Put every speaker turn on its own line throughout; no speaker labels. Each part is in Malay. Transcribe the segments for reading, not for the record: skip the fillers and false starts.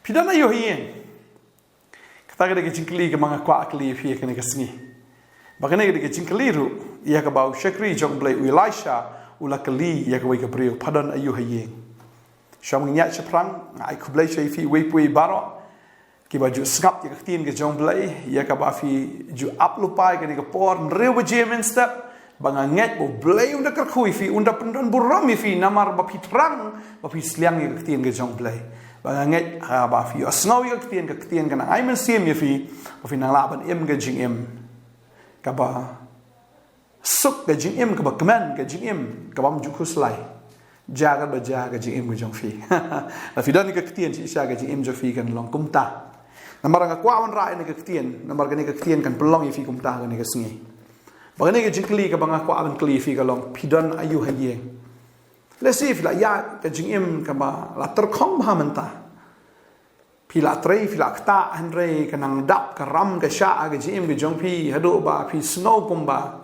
Pidana yo hien. Kata kita jingkli ke mga kwa kli phi ke ne kesngi. Bagane kita jingkli ru ia ke bau syakri jong blai Elisha ula kli ia ke wei ke brio padan ayu hien. Syam ngiat seprang ngai ku blai syai fi wei pui baro. Ki baju skap ia ke tin ke jong blai ia ke ba fi ju up lupai ke ne ke por rew jemen step banga nget bo blai unda ke kui fi unda pendon burami fi namar ba pitrang ba fi sliang ia ke tin ke jong blai. Banganget ba fi asnau ya ketien kana ai men sim ya fi nang laban im ga jing im ka ba suk ga jing im ka ba kman ga jing im ka bam ju khuslai jaga ba jaga jing im ga jong fi la fi dan ka ketien si sha ga jing im jo fi kan long kumta namar ga kwa wan ra ni ka ketien namar ga ni ka ketien kan pelong ya fi kumta ga ni ka sngi ba ni ga jing kli ka banga kwa ban kli fi ka long pidan ayu hayeng let's see if la ya ka jing im ka ba la ter khong ba menta pila trei pila kta andre kanang dap ka ram ka sha ka jing im ka jong pi hado ba pi snow pum ba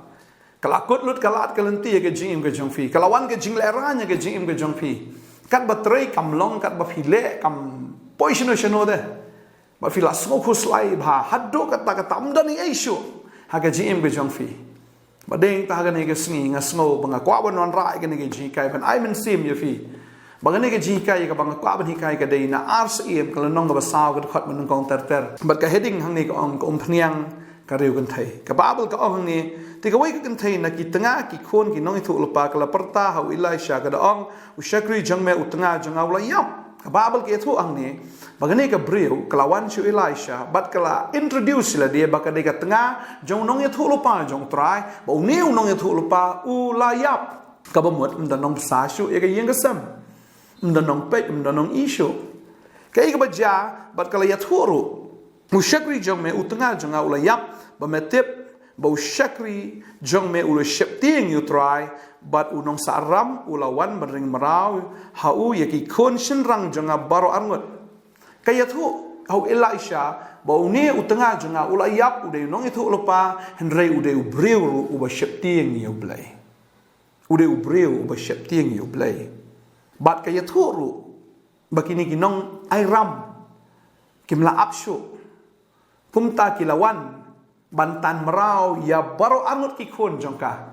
kala kot lut kalat ka lenti ka jing im ka jong pi kala wan ka jing le ranya ka jing im ka jong pi kat ba trei kam long kat ba pi le kam poishno shno de ba pila snow khuslai ba hado ka ta ka tam dan ni aishu ha ka jing im ka jong pi badeng ta ga ne ga sngi nga snow banga kwa ban wan rai ga ne ga ji kai ban ai men sim ya fi banga ne ga ji kai ga banga kwa ban hi kai ga dei na ars em ka nong ga ba saw ga khat man kong ter bat ka heading hang ne ka ong om phniang ka reu kan thai ka babel ka ong ne ti ka wai ka kan thai na ki tanga ki khon ki nong thu lupa ka la parta ha Elisha ga da ong u shakri jang me utanga jang aw la yam ka babel ke thu ang ne bagane ka breu kalawan shu Elisha bat kala introduce la dia baka de ka tengah jong nong ya thu lupa jong try ba uniu nong ya thu lupa u la yap ka ba mot mda nong sa shu ya ka yeng ka sam mda nong pe mda nong ishu ka ka ba ja bat kala ya thu ru mu shakri jong me u tengah jong aw la yap ba metep ba u shakri jong me u le shep ting you try bat unong sa ram ulawan bering merau hau ya ki kon shin rang jong baro angot kaya tu hau Elisha bau ni utanga jonga ula yap ude nong itu lupa henrei ude ubreu uba sheptieng ni ublai ude ubreu uba sheptieng ni ublai bat kaya tu ru bakini kinong ai ram kimla apshu pumta kilawan bantan merau ya baro angut ki kon jongka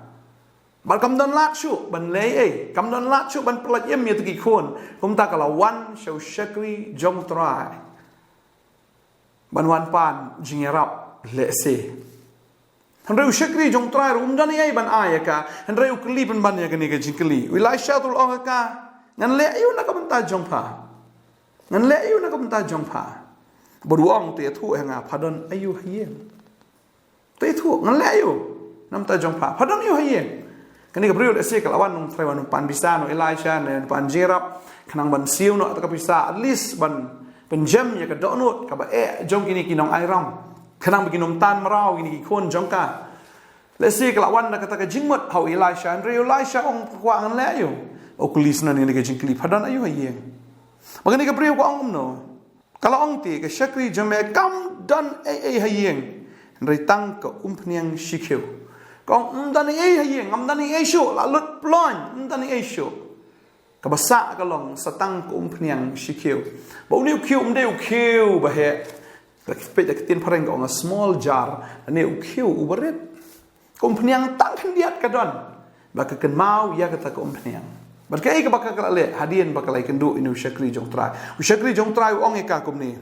ban kam don lat shu ban lei kam don lat shu ban pelat yem ya tu ki khon kum ta kala wan shau shakri jong trai ban wan pan jingerap le se hanreu shakri jong trai rum dan ai ban ayaka hanreu kli ban ya kani ka jingkli Elisha tul ong ka ngan le ayu na ka ban ta jong pha ngan le ayu na ka ban ta jong pha boruang te thu hanga phadon ayu hayem te thu ngan le ayu nam ta jong pha phadon ayu hayem kani ka brio ese kalawan nung trai wan pan bisa no Elisha ne pan jirap kanang ban siu no ta ka bisa at least ban penjam ya ka donut ka ba jong kini kinong airam kanang bikinom tan marau kini ki kon jong ka lese kalawan na kata ka jingmot hau Elisha and Elisha ong kwa ang le yo o kulis na ni ka jingkli padan ayu hayeng magani ka brio ko ong no kala ong ti ka shakri jame kam dan hayeng rei tang ka umpniang shikeu kong mdani hayeng mdani shu la lut plon mdani shu ka basa ka long satang ko umpniang shikeu ba uniu kiu mdeu kiu ba he ka pe ka tin pareng ko nga small jar ne u kiu ubaret ko umpniang tang kendiat ka don ba ka ken mau ya ka ta ko umpniang ba ka ka ba ka le hadien ba ka lai kendu inu shakri jong trai u shakri jong trai ong e ka kum ni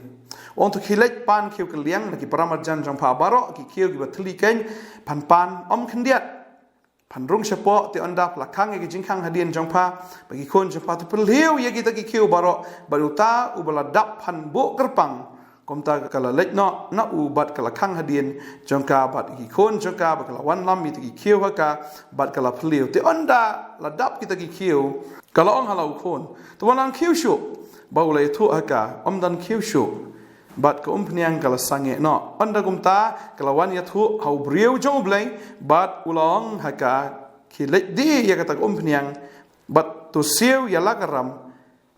ong tu khilek pan khiu ke liang ki paramarjan jong pha baro ki khiu ki bathli ken pan om khendiat pan rung sepo ti anda plakang ki jingkhang hadien jong pha bagi khon jong pha tu pelhiu ye ki ta ki khiu baro baruta ubala dap pan bo kerpang komta kala lek no na u bat kala khang hadien jong ka bat ki khon jong ka ba kala wan lam mi ti khiu ha ka bat kala pelhiu ti anda la dap ki ta ki khiu kala ong halau khon tu wanang khiu shu baulai thu aka om dan khiu shu bat ka umpniang kala sange no anda kumta kala wan ya thu hau brieu jong blai bat ulong haka khilet di ya kata umpniang bat tu siu ya lakaram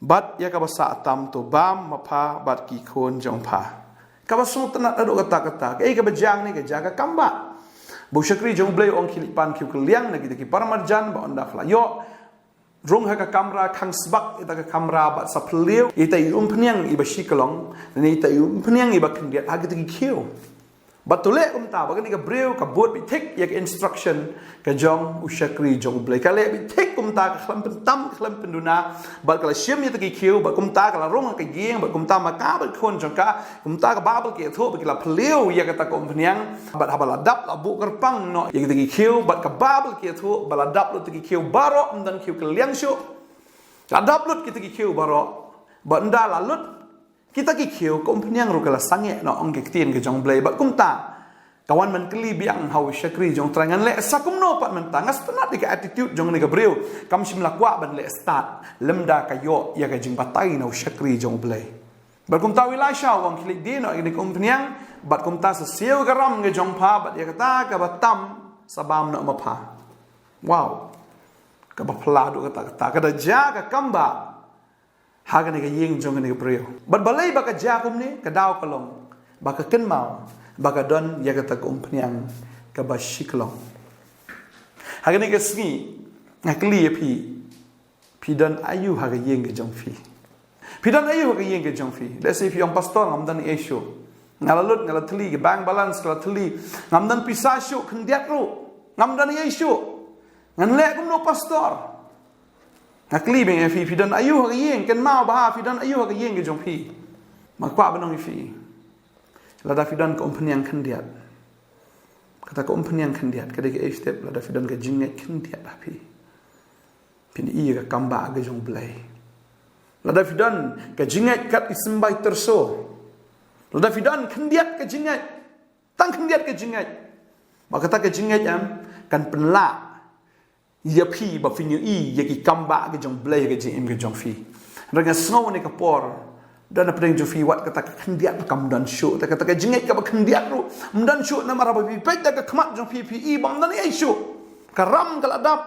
bat ya ka basa tam to bam mapha bat ki khon jong pha ka basu tanat ado kata ka bajang ni ka jaga kamba bu shakri jong blai ong khili pan khiu kliang na ki paramarjan ba anda khla yo rung ha ka kamera khang sbak ita ka kamera bat sa pleu ita pniang iba shikalong ni ita pniang iba kendiat ha ki kiu batule ta ba ni ka breu ka bot bi thik yak instruction ka jong ushakri jong blai ka le bi thik ta ka khlam tam khlam penduna ba ka shim ita ki kiu ba ta ka rung ka gieng ba ta ma ka ba khon jong ka ta ka babel ki tho ba ki la pleu yak ta ko pniang ba habala dap la bu kerpang no yak ki kiu ba ka babel ki tho ba la dap lu ki kiu baro dan kiu ka liang shu la dap lut ki kiu baro ba nda la lut kita ki kiu ko pniang ru kala sange no ong ki tien ke jong blai ba ta kawan man kli biang hau shakri jong trangan le sakum no pat man tangas tanat di attitude jong ni gabriel kam sim la kwa ban le start lemda ka yo ya ka jing patai no shakri jong blai ba ta wilasha wang kli di no ni kom pniang bat ta sa siu garam nge jong pa bat ya kata ka batam sabam no ma pa wow ka ba pladu ka da ja ka kamba haga ni ka ying jong ni gabriel bat balai ba ka ja kum ni ka daw kalong ba ka ken mau baka don ya kata pniang ka ba shiklong haga ni ka sngi ngakli pi don ayu haga yeng ke jong pi don ayu haga yeng ke jong let's say if yung pastor ngam dan issue ngalalut ngalatli ke bank balance ngalatli ngam dan pisasyo kendiat ru ngam dan issue ngan le kum no pastor ngakli beng pi don ayu haga yeng ken mau ba pi don ayu haga yeng ke jong makwa banong lada fidan ka pniang kendiat kata ka pniang kendiat kada ke step lada fidan ka jinget kendiat api pin i ka kamba ga jong blai lada fidan ka jinget kat isembai terso lada fidan kendiat ka jinget tang kendiat ka jinget maka kata ka jinget am kan penla ya pi ba fin i ya ki kamba ga jong blai ga jim ga jong fi ranga snow ni ka por dan apa yang jofi wat kata kendiat kam dan show kata jinget ka kendiat ru dan show na maraba bi pek da khamat jong PPE bam dan ai show karam kala dap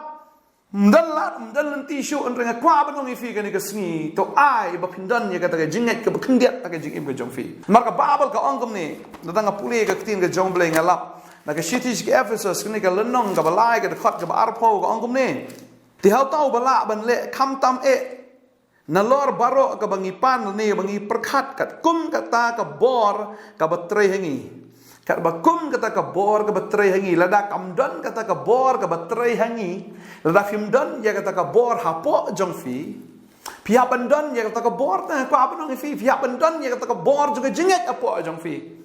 dan lanti show andrenga kwa banong ifi kan ka sngi to ai ba pindan ya kata jinget ka kendiat ka jing im ka jong fi marka babal ka ongkom ni datang ka puli ka tin ka jong bleng alap na ka city ka Ephesus ni ka lenong ka balai ka khot ka arpo ka ongkom ni ti hau tau bala ban le kham tam nalor baro ka bangipan ni bangi perkhat kat kum kata ka bor ka batrei hangi kat bakum kata ka bor ka batrei hangi lada kamdan kata ka bor ka batrei hangi lada fimdan ya kata ka bor hapo jongfi pihak bandan ya kata ka bor ta ko apa nong fi pihak bandan ya kata ka bor juga jinget apo jongfi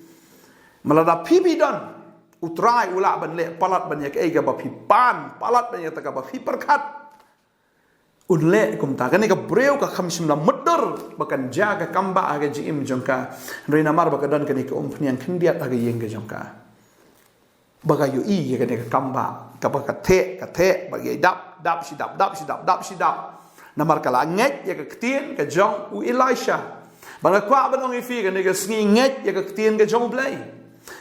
malada pipi dan utrai ula ban le palat ban ya ka ba pi pan palat ban ya kata ka ba fi perkhat unle kum ta kan ka breu ka khamsim la mudder bakan jaga kamba aga jim jongka reina mar baka dan kan ka pniang kendiat aga yeng ga jongka baga yu i ga ka kamba ka baka the bagi dap si dap namar kala nget ya ka ktien ka jong u Elisha banga kwa banong ifi ga sngi nget ya ka ktien ga jong blai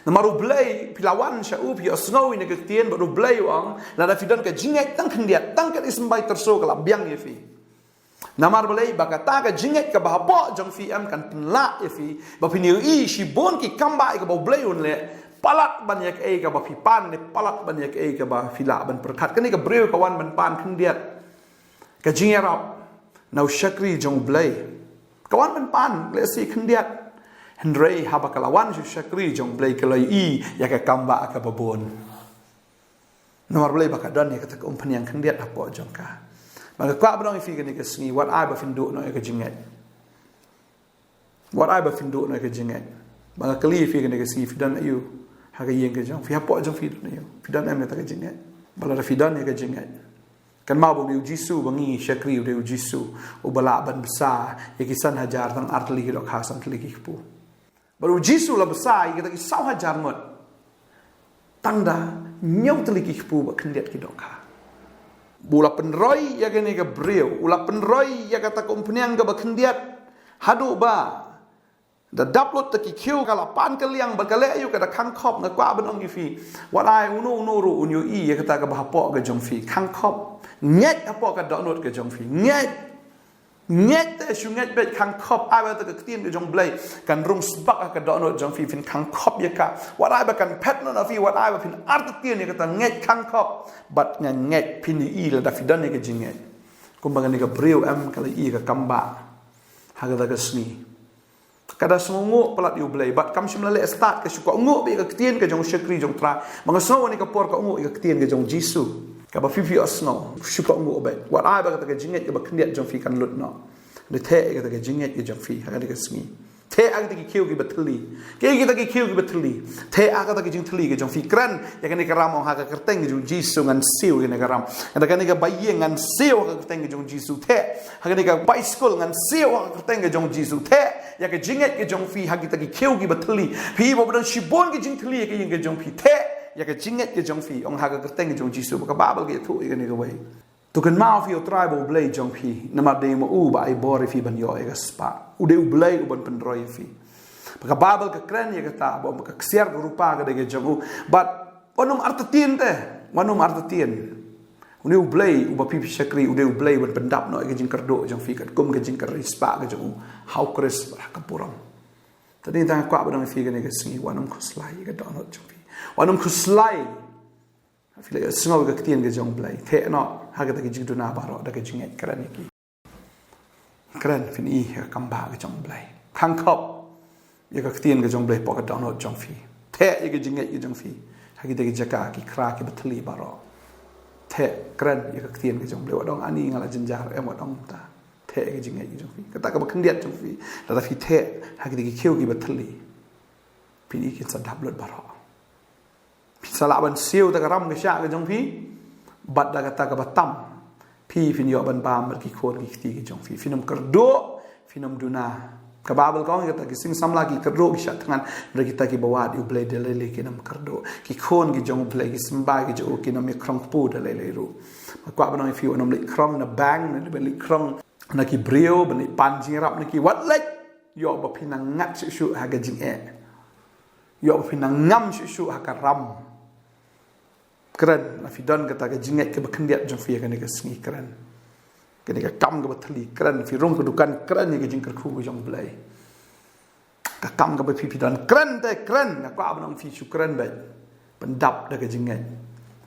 namaru blai pilawan sha u pi snow ni ka ktien baru blai wang la da fidan ka jinget tang kendiat tang ka ismbai terso kala biang ifi namar blai baka ta ka jinget ka bahapo jong fi am kan penla ifi ba piniu i shi bon ki kamba ka ba blai un le palat banyak ka ba fi pan ni palat banyak ka ba fila ban perkat kan ni ka breu ka wan ban pan kendiat ka jingerap nau shakri jong blai kawan ban pan le si kendiat Henry habakalawan syakri jong blai kalai i ya ka kamba ka babon nomor blai bakadan ya kata pniang kendiat apo jong ka maka kwa banong ifi kan ka sngi wat ai ba findu no ka jinget wat ai ba findu no ka jinget maka kali ifi kan ka sngi fidan ayu ha ka yeng ka jong fi apo jong fi no fidan am ta ka jinget bala fidan ya ka jinget kan mau bagi jisu bangi syakri udah jisu ubala ban besar ya kisan hajar tang artli lo khasan tli pu baru jisu la besar kita ki sau hajar mot tanda nyau teliki pu ba kendiat ki doka bula penroi ya gene ga breu ula penroi ya kata kompeniang ga ba kendiat hadu ba da daplot ta ki kiu kala pan kaliang ba kale ayu kada khangkhop na kwa banong ki fi walai uno ru unyu i ya kata ga ba hapo ga jong fi khangkhop nget apo ka donot ga jong fi nget te shunget bet khangkhop ai ba ta ka tien ga jong blai kan rung sbak ka donot jong fi fin khangkhop ya ka walai ba kan pet no na fi walai ba fin art tien ya kata nget khangkhop bat nget pin i la da fi dan ga jinget kumbaga ni ka brio kala i ka kamba haga ka sni kada sungu pelat yu blai bat kam simla le start ka syuka ungu be ka tien ka jong syakri jong tra manga snow ni ka por ka ungu ka tien ka jong jisu ka ba fifi asno syuka ungu be wat ai ba ka jinget ka ba kniat jong fi kan lut no de the ka jinget ka jong fi haga ka sni the aga ki kiu ki batli ke kita ki kiu ki batli the aga ki jing tli ki jong fi kran ya kan ni karam ha ka kerteng ki jong jisu ngan siu ki ni karam ada kan ni ka bayeng ngan siu ka kerteng ki jong jisu the ha ni ka bicycle ngan siu ka kerteng ki jong jisu the ya ka jinget ki jong fi ha kita ki kiu ki batli phi bo bang shibon ki jing tli ki jing jong fi the ya ka jinget ki jong fi ong ha ka kerteng ki jong jisu ka babal ki thu ki ni ka wei tu kan mau fi tribal blade jong phi nama de mo u ba ai bori fi ban yo e spa u de u blade u ban pendroi fi maka babel ka kren ye kata bo ka ksiar rupa ka de jong u but onum artatin te wanum artatin u de u blade u ba pi shakri u de u blade ban pendap no e jing kerdo jong fi kat kum ka jing ka spa ka jong u how kris ba ka puram tadi tang kwa ba dong fi ka ne ka singi wanum khuslai ka don jong fi wanum khuslai fila sengaw ka ketien ke jong blai the no ha ka ki jing duna baro da ka jing et kran ki kran fin i ka kamba ka jong blai khang khop ye ka ketien ke jong blai po ka download jong fi the ye ka jing et ki jong fi ha ki de ki jaka ki kra ki batli baro the kran ye ka ketien ke jong blai wadong ani ngala jinjar wadong ta the ye ka jing et ki jong fi kata ka ba khndiat jong fi da fi the ha ki de ki khiu ki batli fin i ki sa download baro salah ban siu ta karam ke syak ke jong phi bat da kata ka batam phi fin yo ban bam ki khor ki ti ke jong phi finom kerdo finom duna ka babel kong kata ki sing samla ki kerdo ki syak tangan re kita ki bawa di blai de le ki nam kerdo ki khon ki jong blai ki sembai ki jo ki nam krong pu de le ru kwa ban fi onom le krong na bang na le krong na ki brio ban pan jing rap na ki wat lek yo ba pinang ngat shu ha ga jing e yo ba pinang ngam shu ha ka ram keren na fi don kata ka jinget ke bakendiat jong fi ka ne ka sngi keren ke ne ka kam ka batli keren fi rong ka dukan keren ni ka jing kerku ka jong blai ka kam ka ba fi don keren te keren na kwa abang fi su keren ba pendap da ka jinget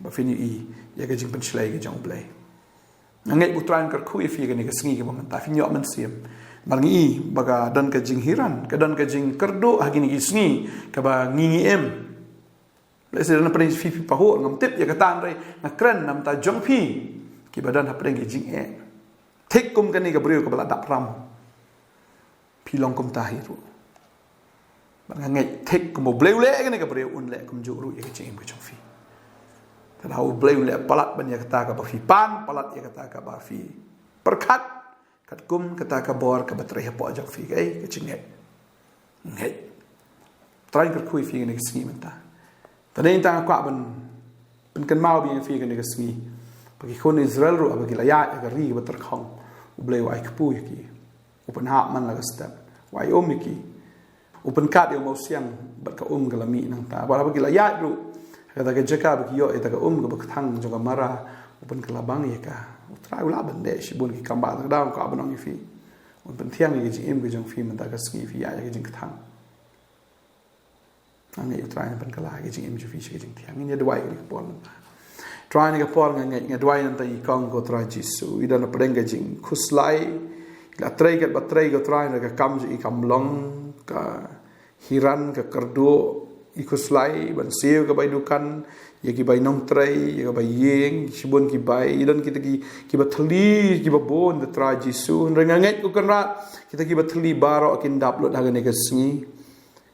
ba fi ni i ya ka jing penslai ka jong blai ngai putran kerku fi ka ne ka sngi ka ba ta fi nyok man sim mal ngi ba ka don ka jing hiran ka don ka jing kerdo ha ki ni sngi ka ba ngi em Lese na pring fi paho ngam tip ya katan re na kren nam ta jong phi ki badan ha pring jing e thik kum kan ni ka brio ka bala dap ram phi long kum ta hi ru ba ngai thik kum bleu le kan ni ka brio un le kum ju ru ya ka jing ka jong phi ta hau bleu le palat ban ya kata ka ba fi pan palat ya kata ka ba fi perkhat kat kum kata ka bor ka batre ha po jong phi ka jing e ngai try ka kui fi ni ka sni menta tadi tang kwa ben kan mau bi fi kan ni ka sni bagi kon Israel ru bagi laya ka ri ba ter khong u blei wai ka pu ki upan ha man la ka step wai om ki upan kat yo mo siang ba ka ka la mi nang ta ba bagi laya ru ka ta ka jaka bagi yo eta ka ka ba thang jo ka mara upan ka labang ye ka utra ula ban de shi bun ki kamba ta da ka ban ngi fi upan thiang ni ji em ka jong fi man ta ka sni fi ya ka jing ka thang ngai try ban kala ge jing im ju fi ge jing thiang ni dwai ge pol try ni ge pol ngai dwai nan tai kong go try jisu ida na preng ge jing khuslai la trai ge batrai go try na ge kam ji kam long ka hiran ka kerdo i khuslai ban siu ge bai dukan ye ki bai nong trai ye ge bai yeng sibon ki bai idan kita ki bathli ki babon the try jisu ngai ku kan ra kita ki bathli baro akin dap lot ha ge ne ge sngi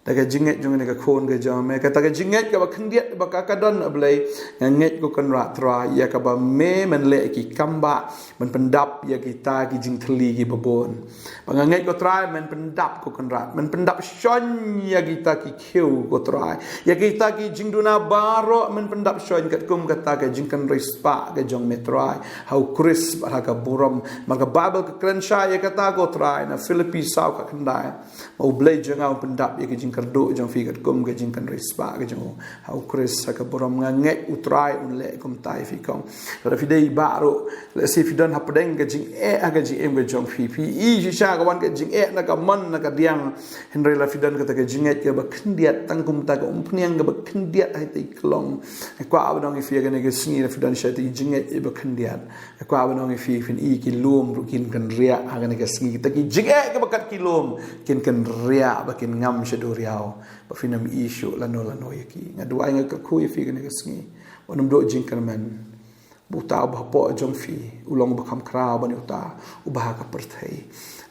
daga jinget jong ne ka khon ga jame ka ta ga jinget ka ba khndiat ba ka don ablai nget ko kan ra tra ya ka ba me man le ki kamba man pendap ya kita ki jing thli ki babon ba nget ko tra man pendap ko kan ra man pendap shon ya kita ki khiu ko tra ya kita ki jing duna baro man pendap shon kat kum kata ka jing kan rispa ga jong metrai how chris ba ka buram maka babel ka krensha ya kata ko tra na philippi sau ka khandai mau blai jong au pendap ya ki jing kerdu jong fi kat kum ke jing kan rispa ke jong hau kris ka borom ngange utrai un le kum tai fi kong ra fi dei baru le si fi don hapdeng ke jing aga jing em ke jong fi i ji sha ka wan ke jing na ka man na ka diang henry la fi don ka ke jing ke ba khndiat tang kum ta ka pniang ka ba khndiat ai tai klong kwa abdong fi ke ne ke singi la fi don sha ti jing e ba khndiat kwa abdong fi fin i ki lum ru kin kan ria aga ne ke singi ta ki jing ke ba kat kilom kin kan ria ba kin ngam shadu riau ba finam isu lano yaki ngadua nga ka khu fi ke ne ke singi onum do jing kan man buta ba po jong fi ulong ba kham kra ba ni uta ubah ka perthei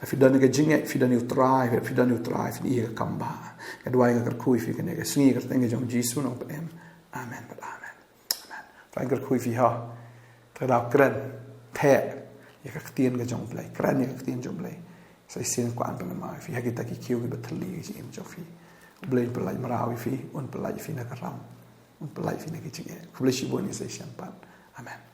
fi dan ke jinge fi dan utrai fi i ka kamba ka dua nga ka khu fi ke ne ke singi ka tenge jong jisu nong pa em amen but amen fa ka khu fi ha ta da kran the ya ka tien ka jong play kran ya ka tien jong play sai sin kwan pa ma fi ha ki ta ki kiu ki ba thali ji em jong fi blai pelai marawi fi un pelai fi na ka ram un pelai fi na ki jinge ku blai shi bo ni sai sian pan amen.